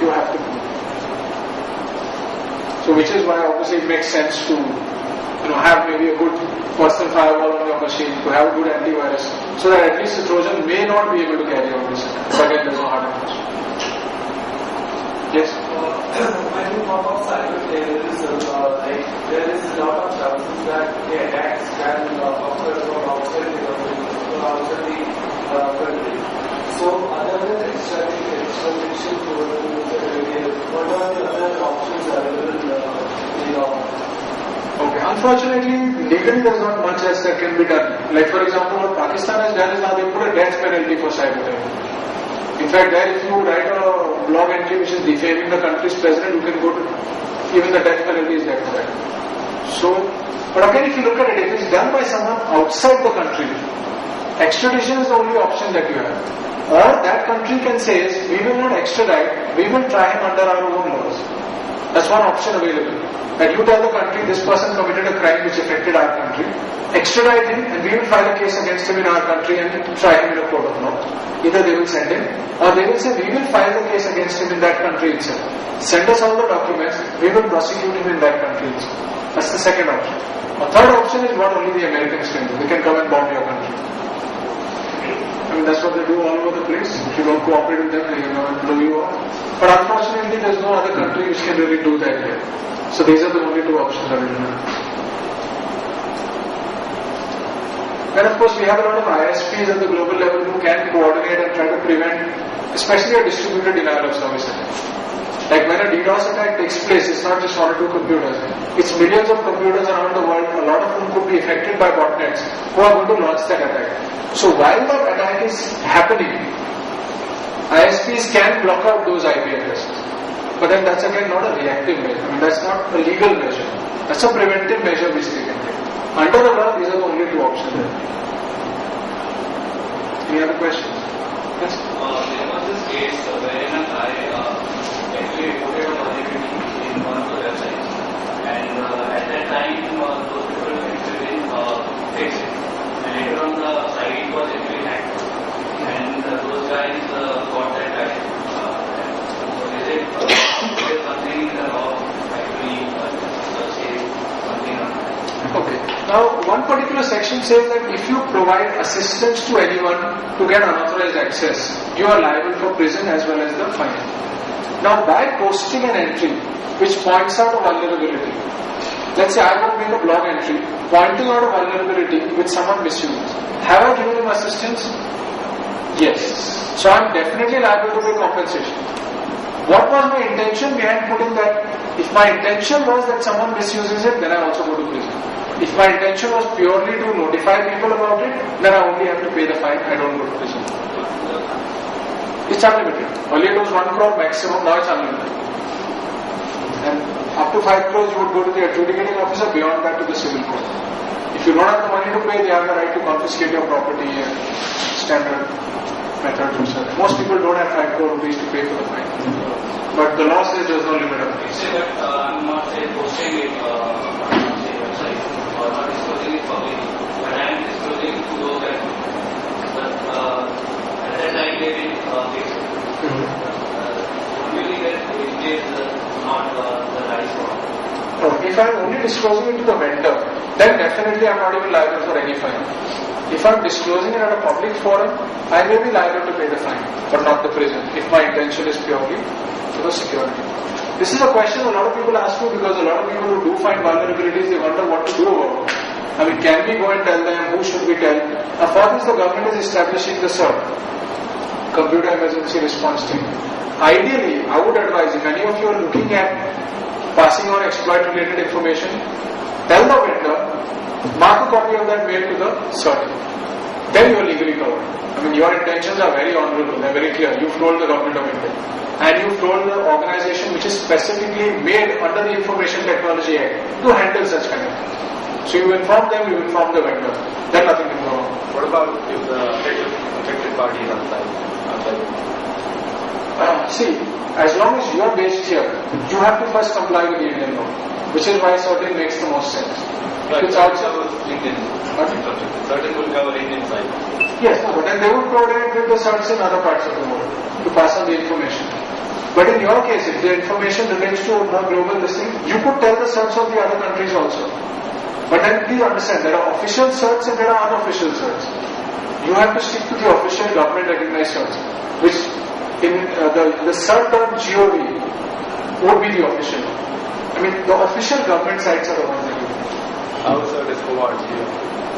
you have to do. So which is why obviously it makes sense to have maybe a good personal firewall on your machine, to have a good antivirus, so that at least the Trojan may not be able to carry out this. But again, there's no hard approach. Yes? When you talk of cyber terrorism, there is a lot of chances that the attacks can occur from outside the country, So other than extradition to what are the other options available in law? Okay, unfortunately, legally there's not much else that can be done. Like for example, what Pakistan has done is now they put a death penalty for cyber terrorism. In fact, there if you write a blog entry which is defaming the country's president, you can go to, even the death penalty is there for that. So, but again if you look at it, if it's done by someone outside the country, extradition is the only option that you have. Or that country can say, we will not extradite, we will try him under our own laws. That's one option available. That you tell the country, this person committed a crime which affected our country, extradite him and we will file a case against him in our country and try him in a court of law. Either they will send him, or they will say, we will file the case against him in that country itself. Send us all the documents, we will prosecute him in that country itself. That's the second option. A third option is what only the Americans can do. They can come and bomb your country. I mean, that's what they do all over the place. If you don't cooperate with them, they will blow you off. But unfortunately, there's no other country which can really do that here. So these are the only two options available. And of course, we have a lot of ISPs at the global level who can coordinate and try to prevent, especially a distributed denial of service attack. Like when a DDoS attack takes place, it's not just one or two computers. It's millions of computers around the world. A lot of them could be affected by botnets who are going to launch that attack. So while that attack is happening, ISPs can block out those IP addresses. But then that's again not a reactive measure. I mean, that's not a legal measure. That's a preventive measure which they can take. Under the law, these are the only two options. Any other questions? Yes? There was this case wherein a guy actually reported a vulnerability in one of the websites. And at that time, those people actually fixed it. And later on, the site was actually hacked. And those guys got that guy. So is it something in the law actually say something on that? Okay. Now, one particular section says that if you provide assistance to anyone to get unauthorized access, you are liable for prison as well as the fine. Now, by posting an entry which points out a vulnerability, let's say I want to make a blog entry pointing out a vulnerability which someone misuses. Have I given him assistance? Yes. So I am definitely liable to pay compensation. What was my intention behind putting that? If my intention was that someone misuses it, then I also go to prison. If my intention was purely to notify people about it, then I only have to pay the fine, I don't go to prison. It's unlimited. Earlier it was 1 crore maximum, now it's unlimited. And up to 5 crores you would go to the adjudicating officer, beyond that to the civil court. If you don't have the money to pay, they have the right to confiscate your property and standard methods and such. Most people don't have 5 crore rupees to pay for the fine. But the law says there's no limit of it. You say that I'm not posting it on the website or not disclosing it publicly, but I am disclosing it to those guys. But at that time they did fix it. Usually it is not the right one. If I'm only disclosing it to the vendor, then definitely I'm not even liable for any fine. If I'm disclosing it at a public forum, I may be liable to pay the fine, but not the prison, if my intention is purely for the security. This is a question a lot of people ask me, because a lot of people who do find vulnerabilities, they wonder what to do about it. I mean, can we go and tell them? Who should we tell? Now for this, the government is establishing the CERT, Computer Emergency Response Team. Ideally, I would advise, if any of you are looking at passing on exploit-related information, tell the vendor, mark a copy of that mail to the CERT. Then you are legally covered. I mean, your intentions are very honorable, they are very clear. You've told the government of India. And you've told the organization which is specifically made under the Information Technology Act to handle such kind of things. So you inform them, you inform the vendor. Then nothing can go wrong. What about if the affected party is outside? See, as long as you are based here, you have to first comply with the Indian law, which is why certain makes the most sense. But it's outside Indian. Certain will cover Indian side. Yes, but then they would coordinate with the certs in other parts of the world to pass on the information. But in your case, if the information relates to a more global listing, you could tell the certs of the other countries also. But then please understand, there are official certs and there are unofficial certs. You have to stick to the official government recognized certs, which in the cert.gov would be the official. I mean, the official government sites are the ones that you do. How cert is provided here?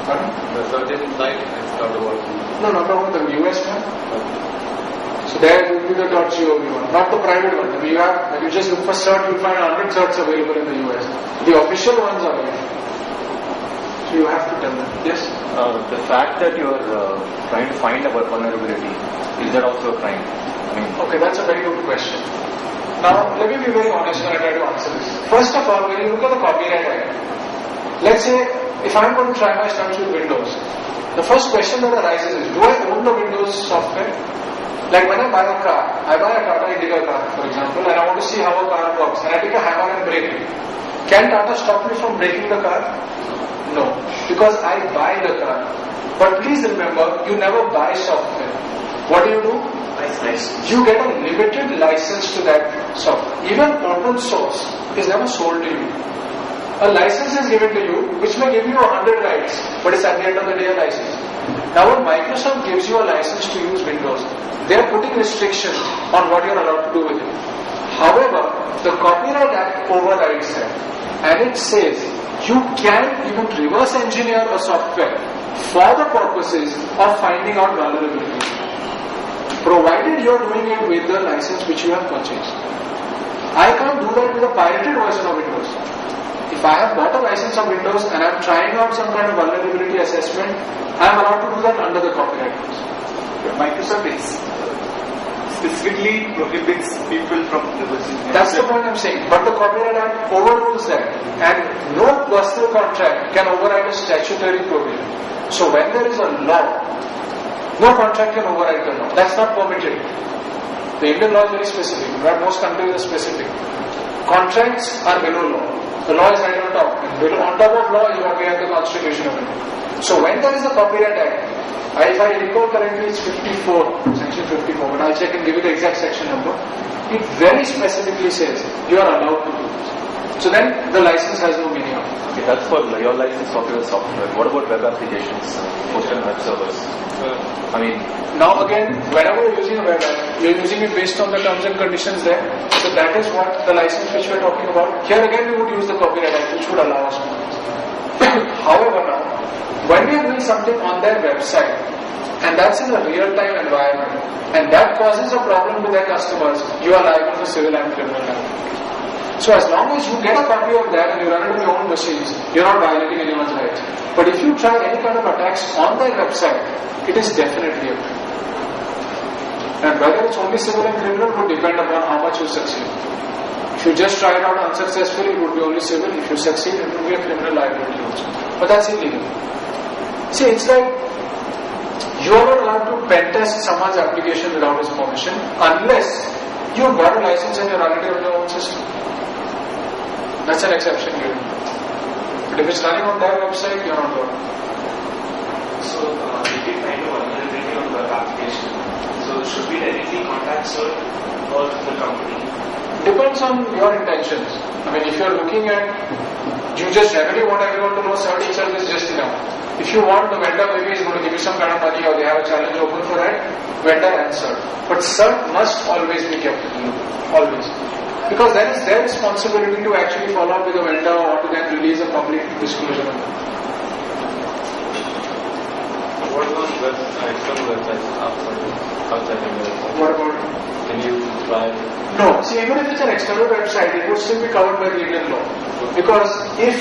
Pardon? The certain site is not working. No, not the US one. So there will be the .gov one, not the private one. When you just look for cert, you'll find 100 certs available in the US. The official ones are available. So you have to tell them. Yes? The fact that you are trying to find a vulnerability, is that also a crime? I mean, Okay, that's a very good question. Now, let me be very honest when I try to answer this. First of all, when you look at the Copyright Act, let's say if I'm going to try my stunts with Windows, the first question that arises is, do I own the Windows software? Like when I buy a Tata Indica car, for example, and I want to see how a car works, and I take a hammer and break it. Can Tata stop me from breaking the car? No, because I buy the car. But please remember, you never buy software. What do? You get a limited license to that software. Even open source is never sold to you. A license is given to you, which may give you 100 rights, but it's at the end of the day a license. Now when Microsoft gives you a license to use Windows, they are putting restrictions on what you are allowed to do with it. However, the Copyright Act overrides that, and it says you can even reverse engineer a software for the purposes of finding out vulnerabilities, provided you are doing it with the license which you have purchased. I can't do that with a pirated version of Windows. If I have bought a license of Windows and I am trying out some kind of vulnerability assessment, I am allowed to do that under the copyright laws. Microsoft specifically prohibits people from reversing. That's the point I'm saying. But the Copyright Act overrules that, and no personal contract can override a statutory provision. So when there is a law, no contract can override the law. That's not permitted. The Indian law is very specific. Where most countries are specific. Contracts are below law. The law is right on top. And below, on top of law is what we have the Constitution of India. So when there is a Copyright Act, if I recall correctly, it's 54, section 54, but I'll check and give you the exact section number. It very specifically says you are allowed to do this. So then the license has no meaning. Okay, that's for your license of your software. What about web applications, hosted web servers? I mean, now again, whenever you're using a web app, you're using it based on the terms and conditions there. So that is what the license which we're talking about. Here again, we would use the Copyright Act, which would allow us to do this. However, now, when we are doing something on their website, and that's in a real-time environment, and that causes a problem to their customers, you are liable for civil and criminal liability. So as long as you get a copy of that and you run it on your own machines, you're not violating anyone's rights. But if you try any kind of attacks on their website, it is definitely a crime. And whether it's only civil and criminal would depend upon how much you succeed. If you just try it out unsuccessfully, it would be only civil. If you succeed, it would be a criminal liability also. But that's illegal. See, it's like you are not allowed to pen test someone's application without his permission unless you've got a license and you're running it on your own system. That's an exception given. But if it's running on their website, you're not allowed. So, if we find a vulnerability on the application, so should we directly contact CERT or the company? Depends on your intentions. I mean, if you're looking at, you just generally want everyone to know CERT itself is just enough. If you want, the vendor maybe is going to give you some kind of money or they have a challenge open for that, vendor and CERT. But CERT must always be kept in the loop. Always. Because that is their responsibility to actually follow up with the vendor or to then release a public disclosure on that. What about external websites outside India? What about it? Can you try? No, see, even if it's an external website, it would still be covered by the Indian law. Because if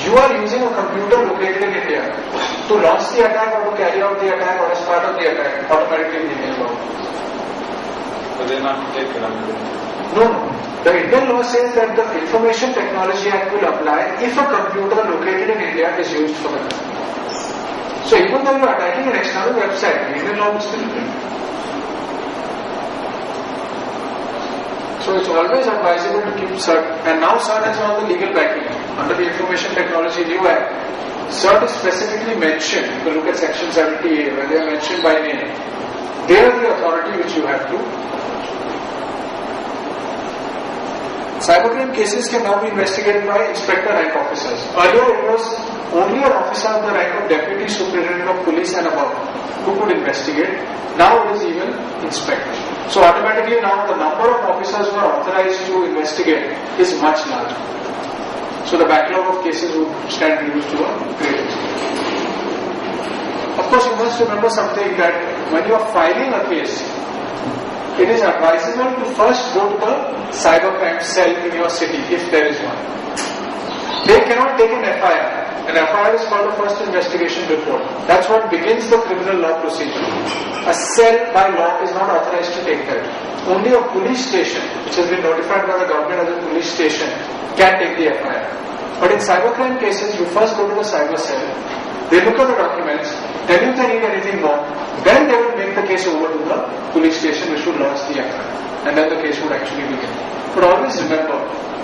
you are using a computer located in India to launch the attack or to carry out the attack or as part of the attack, automatically the Indian law. But they're not taken under No. The Indian law says that the Information Technology Act will apply if a computer located in India is used for the crime. So even though you are attacking an external website, the Indian law will still apply. So it's always advisable to keep CERT, and now CERT has all the legal backing. Under the Information Technology New Act, CERT is specifically mentioned. You can look at section 70A where they are mentioned by name. They are the authority which you have to Cybercrime cases can now be investigated by inspector rank officers. Earlier it was only an officer of the rank of deputy superintendent of police and above who could investigate. Now it is even inspector. So automatically now the number of officers who are authorized to investigate is much larger. So the backlog of cases would stand reduced to a great extent. Of course, you must remember something, that when you are filing a case, it is advisable to first go to the cybercrime cell in your city, if there is one. They cannot take an FIR. An FIR is called a first investigation report. That's what begins the criminal law procedure. A cell by law is not authorized to take that. Only a police station, which has been notified by the government as a police station, can take the FIR. But in cybercrime cases, you first go to the cyber cell, they look at the documents, tell you if they need anything more, then they will make the case over to the police station which would launch the FIR. And then the case would actually begin. But always remember,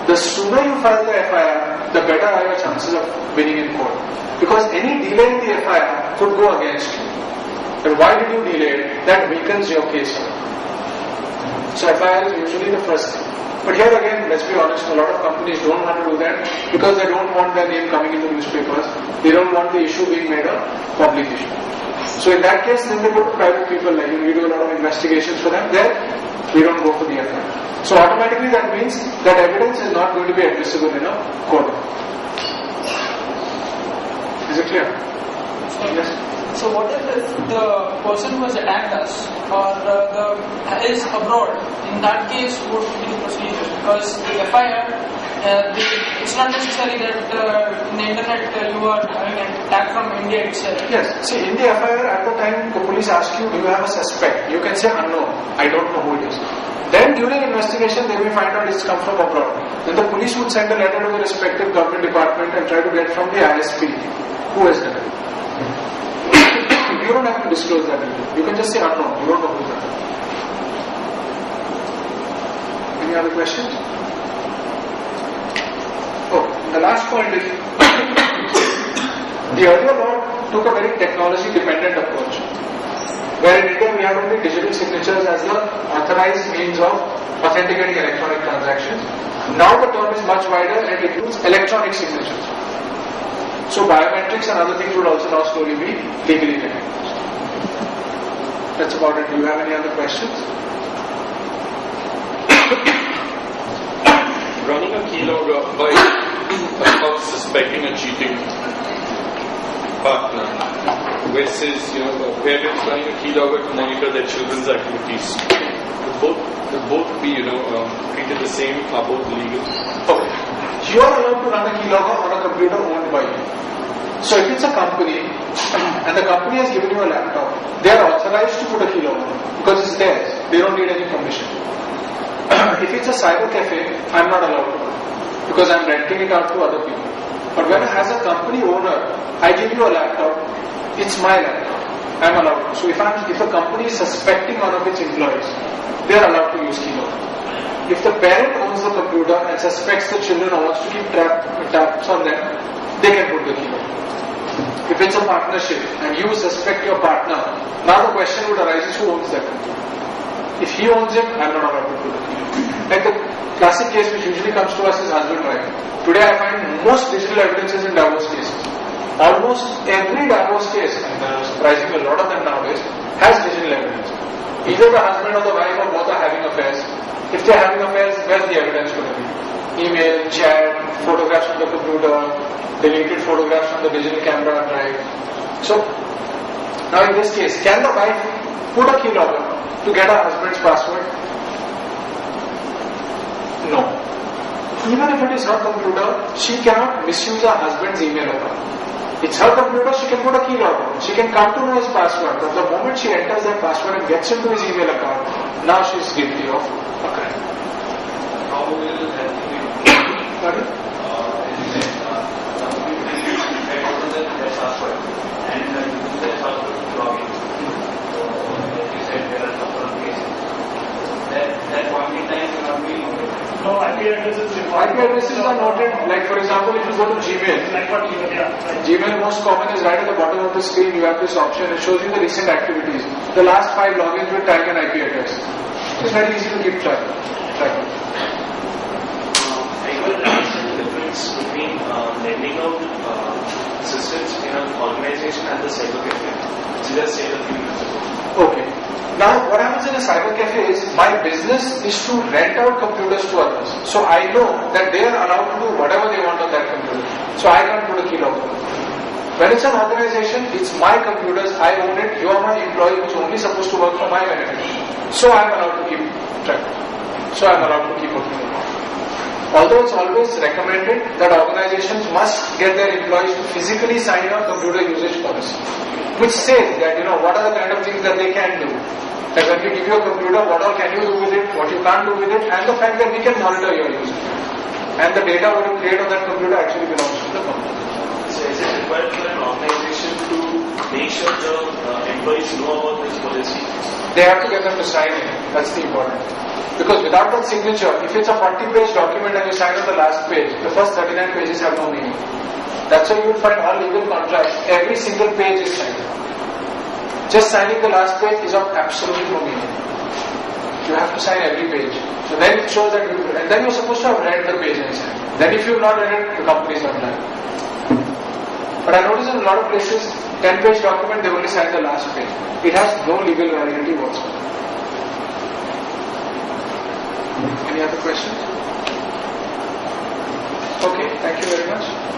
the sooner you file the FIR, the better are your chances of winning in court. Because any delay in the FIR could go against you. And why did you delay it? That weakens your case. So FIR is usually the first thing. But here again, let's be honest, a lot of companies don't want to do that because they don't want their name coming in the newspapers. They don't want the issue being made a public issue. So in that case, then they go to private people, like we do a lot of investigations for them. There, we don't go for the FIR. So automatically that means that evidence is not going to be admissible in a court. Is it clear? Yes. So what if the person who has attacked us is abroad? In that case, what would be the procedure? Because the FIR, it's not necessary that in the internet you are having an attack from India itself. Yes. See, in the FIR at the time the police ask you, do you have a suspect? You can say unknown. I don't know who it is. Then during investigation they will find out it's come from abroad. Then the police would send a letter to the respective government department and try to get from the ISP who has done it. You don't have to disclose that. You can just say unknown. You don't know who that is. Any other questions? Oh, the last point is the earlier law took a very technology dependent approach. Where in India we have only digital signatures as the authorized means of authenticating electronic transactions. Now the term is much wider and it includes electronic signatures. So biometrics and other things would also now slowly be legally recognized. That's about it. Do you have any other questions? Running a keylogger by a spouse suspecting a cheating partner versus, parents running a keylogger to monitor their children's activities. Will both be, treated the same, are both legal? Okay. You are allowed to run a keylogger on a computer owned by you. So if it's a company and the company has given you a laptop, they are authorized to put a keylogger because it's theirs. They don't need any permission. If it's a cyber cafe, I'm not allowed to because I'm renting it out to other people. But when as a company owner, I give you a laptop, it's my laptop. I'm allowed to. So if a company is suspecting one of its employees, they are allowed to use keylogger. If the parent owns the computer and suspects the children or wants to keep tabs on them, they can put the keylogger. If it's a partnership and you suspect your partner, now the question would arise is who owns that computer? If he owns it, I'm not allowed to put the keylogger. Like the classic case which usually comes to us is husband-wife. Today I find most digital evidences in divorce cases. Almost every divorce case, and surprisingly a lot of them nowadays, has digital evidence. Either the husband or the wife or both are having affairs. If they're having affairs, where's the evidence going to be? Email, chat, photographs on the computer, deleted photographs from the digital camera drive. So, now in this case, can the wife put a keylogger to get her husband's password? No. Even if it is her computer, she cannot misuse her husband's email account. It's her computer, she can put a keylogger. She can come to know his password, but the moment she enters that password and gets into his email account, now she is guilty of a crime. How will that be? Pardon? Password and use that password to log in. So, as you said, there are a couple of cases. That point in time will not be noted. No, IP addresses are noted. Like for example, if you go to Gmail, Gmail most common is right at the bottom of the screen. You have this option. It shows you the recent activities. The last 5 logins will tag an IP address. It's very easy to keep track. organization and the cyber cafe. So just say the few minutes ago. Okay. Now, what happens in a cyber cafe is my business is to rent out computers to others. So I know that they are allowed to do whatever they want on that computer. So I can't put a keylogger. When it's an organization, it's my computers, I own it, you are my employee who's only supposed to work for my benefit. So I'm allowed to keep track. So I'm allowed to keep working on it. Although it's always recommended that organizations must get their employees to physically sign a computer usage policy, which says that, what are the kind of things that they can do. That when we give you a computer, what all can you do with it, what you can't do with it, and the fact that we can monitor your use. And the data what you create on that computer actually belongs to the company. So is it required for an organization to make sure the employees know about this policy? They have to get them to sign it. That's the important. Because without that signature, if it's a 40-page document and you sign on the last page, the first 39 pages have no meaning. That's why you will find all legal contracts, every single page is signed. Just signing the last page is of absolutely no meaning. You have to sign every page. So then it shows that and then you're supposed to have read the page and signed. Then if you've not read it, the company is not done. But I notice in a lot of places, 10-page document, they only sign the last page. It has no legal validity whatsoever. Any other questions? Okay, thank you very much.